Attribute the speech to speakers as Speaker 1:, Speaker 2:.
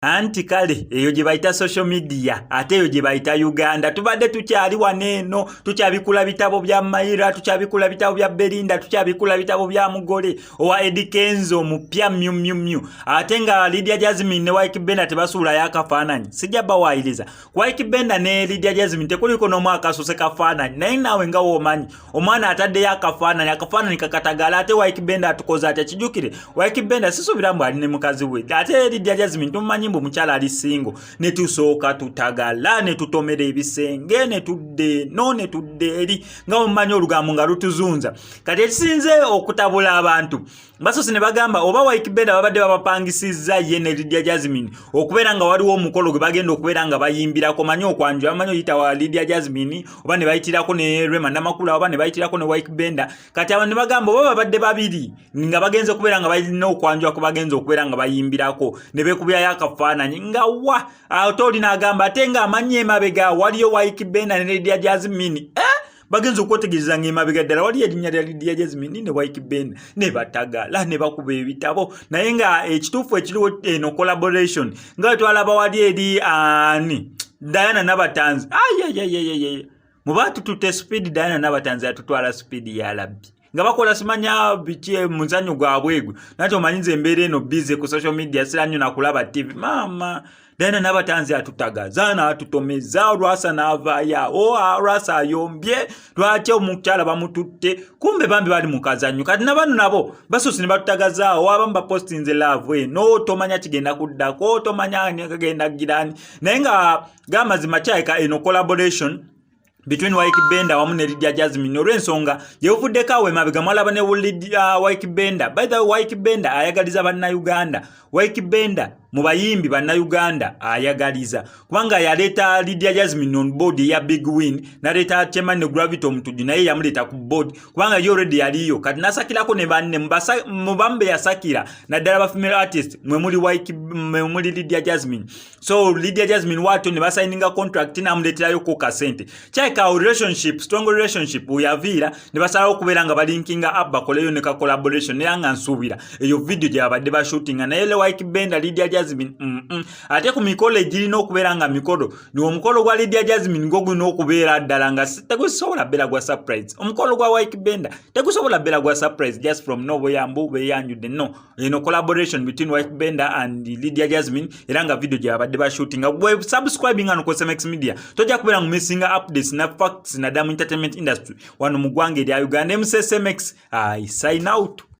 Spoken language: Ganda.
Speaker 1: Anti kale eyo gye bayita social media ate eyo gye bayita Uganda tubadde tukyali waneeno tukyabikula bitabo bya Mayira tukyabikula bitabo bya Belinda tukyabikula bitabo bya mugole owa Eddie Kenzo mupya myu ate nga Lydia Jasmine ne Wyke Benda tebasuula yakafaananyi sijja bawaayiriza Wyke Benda ne Lydia Jasmine tekuliko n'omwaka asose kafaananyi naye naawe nga woomanyi omwana ataddeyo akafaananyi kakatagala ate Wyke Benda atukoze atya kijjukire Wyke Benda sisuubira mbu ali ne mukazi we ate Lydia Jasmine tumumanyi mbu mukyala ali singo ne tusooka tutagala ne tutomera ebisenge ne tudde no ne tudde eri nga mumanyi olugambo nga lutuzunza kati ekisinze okutabula abantu basoose ne bagamba oba Wyke Benda babadde babapangisizza ye ne Lydia Jasmine okubeera nga waliwo omukolo gwe bagenda okubeera nga bayimbirako manyi okwanjula bamanyi oyita wa Lydia Jasmine oba ne bayitirako ne Rema Namakula oba ne bayitirako ne Wyke Benda kati abantu ne bagamba oba babadde babiri nga bagenze okubeera nga balina okwanjula ko bagenze okubeera nga bayimbirako ne beekubirayo akafaananyi nga wa ate oli n'agamba ate nga amanyi emabega waliyo Wyke Benda ne Lydia Jasmine bagenza okwetegereza ng'emabega ddala wali erinnya lya Lydia Jasmine ne Wyke Benda ne batagala ne bakuba ebitabo naye nga ekituufu ekiriwo eno collaboration nga twalaba wali eri ani Diana Nabatanzi muba tutute speed Diana Nabatanzi atutwala speed ya labbi nga bakola simanya biki muzanyo gwabwe gwe nati omanyize embeera eno busy ku social media sira nnyo nakulaba TV mama Diana Nabatanzi atutagaza n'atutomeza Rwasa n'avaaya Rwasa ayombye lwaki omukyala bamututte kumbe bambi bali mu kazanyo kati nabano nabo basoose ne batutagazaawo abamu bapostinze love eno tomanya kigenda kuddako tomanya ani kagenda girani naye nga gamazima kyayika eno collaboration between Wyke Benda wamu ne Lydia Jasmine olw'ensonga gyewuvuddeko awo emabega mwalaba ne Wyke Benda by the way Wyke Benda ayagaliza bannayuganda Wyke Benda mu bayimbi bannayuganda ayagaliza kubanga yaleeta Lydia Jasmine on board ya Big Win naleeta Chairman ne Gravity omutuju naye yamuleeta ku board kubanga yo already yaliyo kati nasakirako ne banne mu bambe yasakira naddala ba female artist mwe muli Lydia Jasmine so Lydia Jasmine wato ne basigninga contract namuleeterayo ko kasente ka relationship strong relationship uyaviira ne basala okubeera nga balinkinga up bakoleyo ne ka collaboration era nga nsuubira eyo video gye babadde ba shooting na ele Wyke Benda Lydia Jasmine ate ku mikolo egirina okubeera nga mikolo ni omukolo gwa Lydia Jasmine goguna okubeera ddala nga tegusobola bera gwa surprise omukolo gwa Wyke Benda tegusobola bera gwa surprise just from no boyambu beyanjude no eno collaboration between Wyke Benda and Lydia Jasmine era nga video gye babadde ba shooting gwe subscribing ano ku SMX Media tojja kubeera mu missing updates na facts na damu entertainment industry wano mu ggwanga erya Uganda MSSMX I sign out.